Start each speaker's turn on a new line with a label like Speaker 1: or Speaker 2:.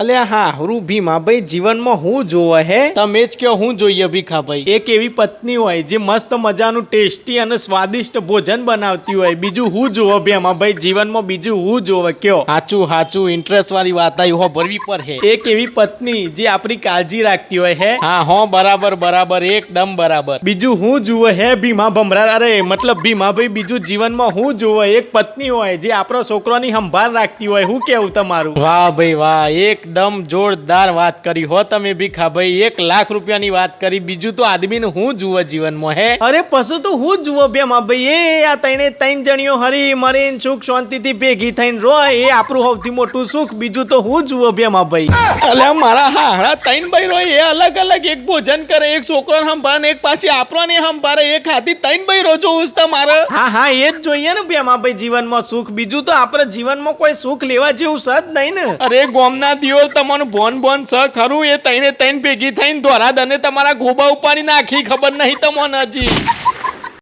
Speaker 1: અલ્યા હા હરું ભીમાભાઈ જીવનમાં હું જોવે હે તમે જ કયો હું જોઈએ ભીખાભાઈ એક એવી પત્ની હોય જે મસ્ત મજાનું ટેસ્ટી અને સ્વાદિષ્ટ ભોજન બનાવતી હોય બીજું હું જોવે ભીમાભાઈ જીવનમાં બીજું હું જોવે કયો સાચું ઇન્ટરેસ્ટ વાળી વાત આવી હો ભરવી પર હે એક એવી પત્ની જે આપણી કાળજી રાખતી હોય હે હા હો બરાબર એકદમ બરાબર બીજું હું જોવે હે ભીમા ભમરા અરે મતલબ ભીમાભાઈ બીજું જીવનમાં હું જોવે એક પત્ની હોય જે આપણા છોકરાની સંભાળ રાખતી હોય હું કેવું તમારું વાહ ભાઈ વાહ એકદમ જોરદાર વાત કરી હો તમે ભીખાભાઈ 1 લાખ રૂપિયાની વાત કરી બીજું તો આદમીને હું જુએ જીવનમાં હે અરે પછી તો હું જુઓ ભીમાભાઈ એ આ ત્રણ જણીઓ હરી મરીને સુખ શાંતિથી ભેગી થઈને રોય એ આપણું સૌથી મોટું સુખ બીજું તો હું જુઓ ભીમાભાઈ અલ્યા મારા હારા ત્રણ ભાઈ રોય એ અલગ અલગ એક ભોજન કરે એક છોકરાને સંભાળે એક પાછી આપણને સંભાળે એક હાથી ત્રણ ભાઈ રોજો ઉસ તમારે હા એ જ જોઈએ ને ભીમાભાઈ જીવનમાં સુખ બીજું તો આપણે જીવનમાં કોઈ સુખ લેવા જેવું છે જ નહીં ને અરે ગોમના દિયોર તમારું બોન છે ખરું એ ત્રણ ભેગી થઈને ધોરા દને તમારા ગોબા ઉપાડી નાખી ખબર નહીં તમને હજી